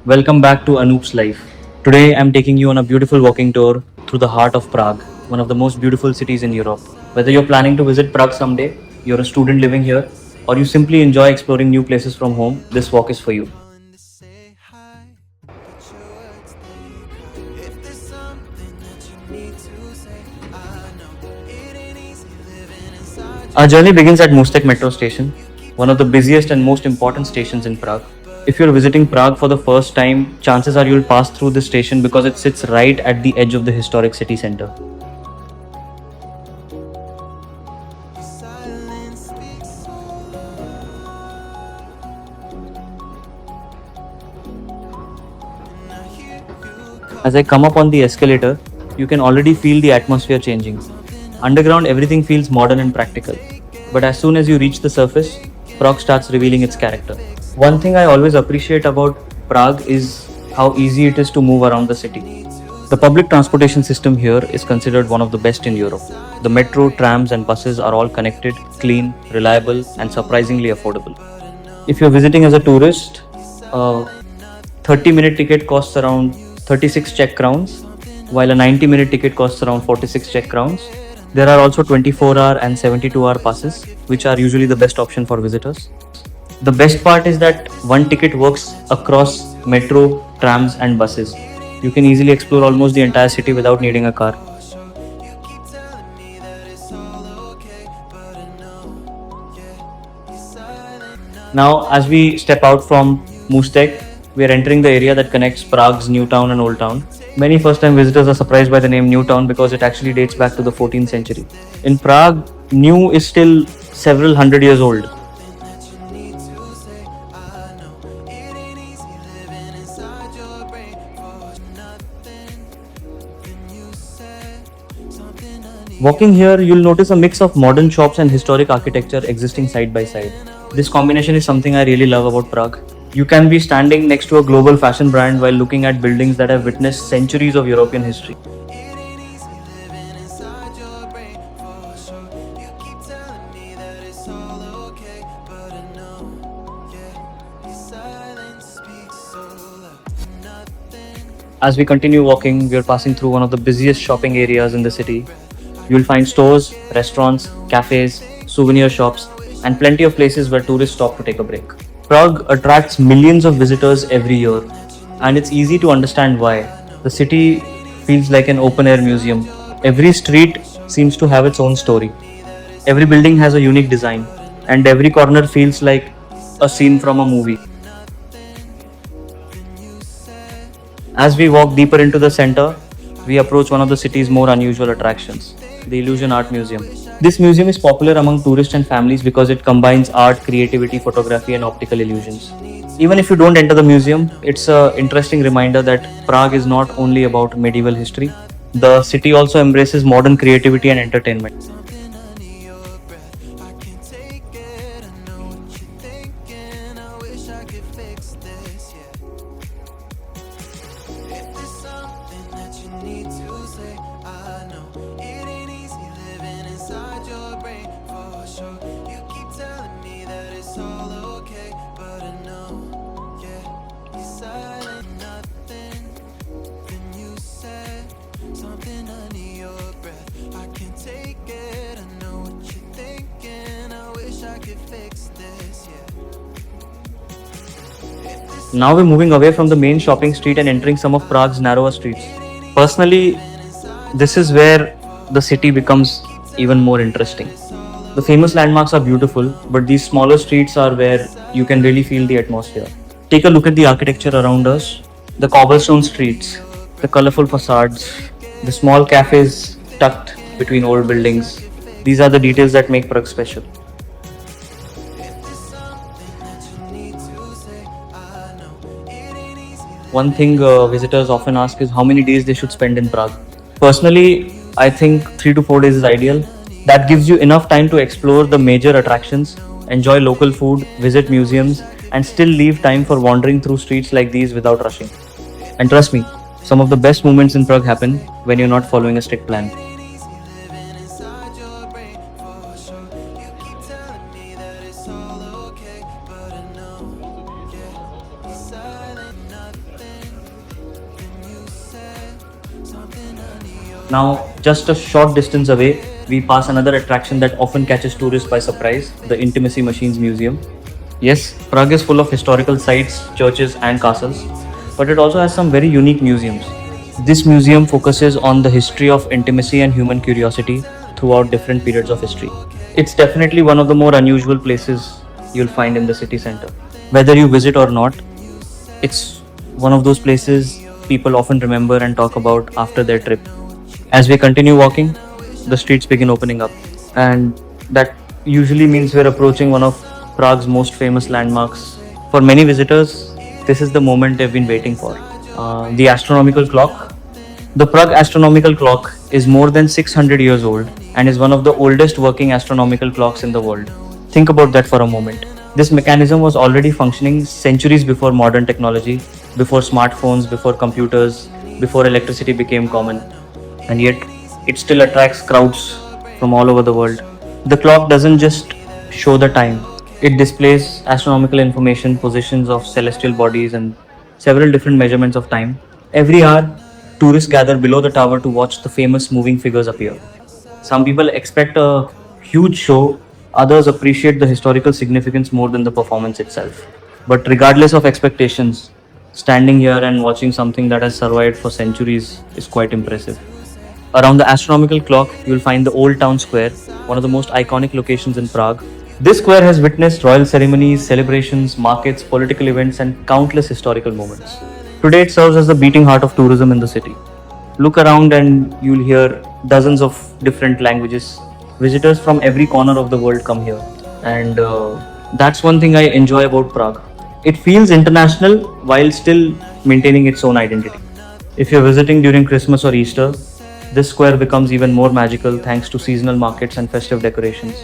Welcome back to Anoop's Life. Today I'm taking you on a beautiful walking tour through the heart of Prague, one of the most beautiful cities in Europe. Whether you're planning to visit Prague someday, you're a student living here, or you simply enjoy exploring new places from home, this walk is for you. Our journey begins at Mostek metro station, one of the busiest and most important stations in Prague. If you're visiting Prague for the first time, chances are you'll pass through this station because it sits right at the edge of the historic city center. As I come up on the escalator, you can already feel the atmosphere changing. Underground, everything feels modern and practical. But as soon as you reach the surface, Prague starts revealing its character. One thing I always appreciate about Prague is how easy it is to move around the city. The public transportation system here is considered one of the best in Europe. The metro, trams, and buses are all connected, clean, reliable, and surprisingly affordable. If you're visiting as a tourist, a 30-minute ticket costs around 36 Czech crowns, while a 90-minute ticket costs around 46 Czech crowns. There are also 24-hour and 72-hour passes, which are usually the best option for visitors. The best part is that one ticket works across metro, trams, and buses. You can easily explore almost the entire city without needing a car. Now, as we step out from Mustek, we are entering the area that connects Prague's New Town and Old Town. Many first time visitors are surprised by the name New Town because it actually dates back to the 14th century. In Prague, New is still several hundred years old. Walking here, you'll notice a mix of modern shops and historic architecture existing side by side. This combination is something I really love about Prague. You can be standing next to a global fashion brand while looking at buildings that have witnessed centuries of European history. As we continue walking, we are passing through one of the busiest shopping areas in the city. You'll find stores, restaurants, cafes, souvenir shops, and plenty of places where tourists stop to take a break. Prague attracts millions of visitors every year, and it's easy to understand why. The city feels like an open air museum. Every street seems to have its own story. Every building has a unique design, and every corner feels like a scene from a movie. As we walk deeper into the center, we approach one of the city's more unusual attractions, the Illusion Art Museum. This museum is popular among tourists and families because it combines art, creativity, photography, and optical illusions. Even if you don't enter the museum, it's an interesting reminder that Prague is not only about medieval history. The city also embraces modern creativity and entertainment. Now we're moving away from the main shopping street and entering some of Prague's narrower streets. Personally, this is where the city becomes even more interesting. The famous landmarks are beautiful, but these smaller streets are where you can really feel the atmosphere. Take a look at the architecture around us, the cobblestone streets, the colorful facades, the small cafes tucked between old buildings. These are the details that make Prague special. One thing visitors often ask is how many days they should spend in Prague. Personally, I think 3 to 4 days is ideal. That gives you enough time to explore the major attractions, enjoy local food, visit museums, and still leave time for wandering through streets like these without rushing. And trust me, some of the best moments in Prague happen when you're not following a strict plan. Now, just a short distance away, we pass another attraction that often catches tourists by surprise, the Intimacy Machines Museum. Yes, Prague is full of historical sites, churches, and castles, but it also has some very unique museums. This museum focuses on the history of intimacy and human curiosity throughout different periods of history. It's definitely one of the more unusual places you'll find in the city center. Whether you visit or not, it's one of those places people often remember and talk about after their trip. As we continue walking, the streets begin opening up, and that usually means we're approaching one of Prague's most famous landmarks. For many visitors, this is the moment they've been waiting for, the astronomical clock. The Prague astronomical clock is more than 600 years old and is one of the oldest working astronomical clocks in the world. Think about that for a moment. This mechanism was already functioning centuries before modern technology, before smartphones, before computers, before electricity became common, and yet it still attracts crowds from all over the world. The clock doesn't just show the time, it displays astronomical information, positions of celestial bodies, and several different measurements of time. Every hour, tourists gather below the tower to watch the famous moving figures appear. Some people expect a huge show, others appreciate the historical significance more than the performance itself. But regardless of expectations, standing here and watching something that has survived for centuries is quite impressive. Around the astronomical clock, you will find the Old Town Square, one of the most iconic locations in Prague. This square has witnessed royal ceremonies, celebrations, markets, political events, and countless historical moments. Today, it serves as the beating heart of tourism in the city. Look around and you'll hear dozens of different languages. Visitors from every corner of the world come here, and that's one thing I enjoy about Prague. It feels international while still maintaining its own identity. If you're visiting during Christmas or Easter, this square becomes even more magical thanks to seasonal markets and festive decorations.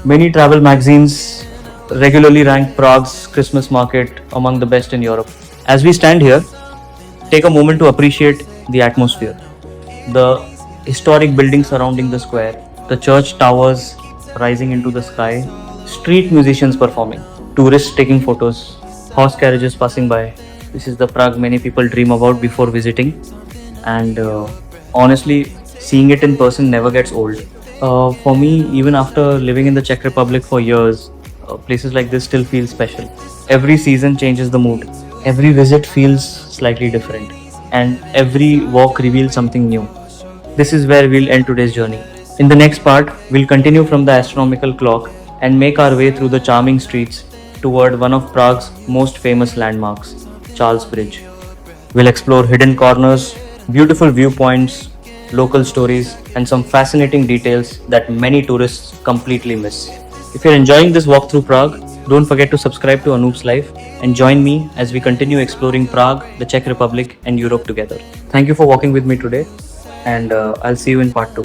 Many travel magazines regularly rank Prague's Christmas market among the best in Europe. As we stand here, take a moment to appreciate the atmosphere. The historic buildings surrounding the square, the church towers rising into the sky, street musicians performing, tourists taking photos, horse carriages passing by. This is the Prague many people dream about before visiting, and honestly, seeing it in person never gets old. For me, even after living in the Czech Republic for years, places like this still feel special. Every season changes the mood. Every visit feels slightly different, and every walk reveals something new. This is where we'll end today's journey. In the next part, we'll continue from the astronomical clock and make our way through the charming streets toward one of Prague's most famous landmarks, Charles Bridge. We'll explore hidden corners, beautiful viewpoints, local stories, and some fascinating details that many tourists completely miss. If you're enjoying this walk through Prague, don't forget to subscribe to Anoop's Life and join me as we continue exploring Prague, the Czech Republic, and Europe together. Thank you for walking with me today, and I'll see you in part 2.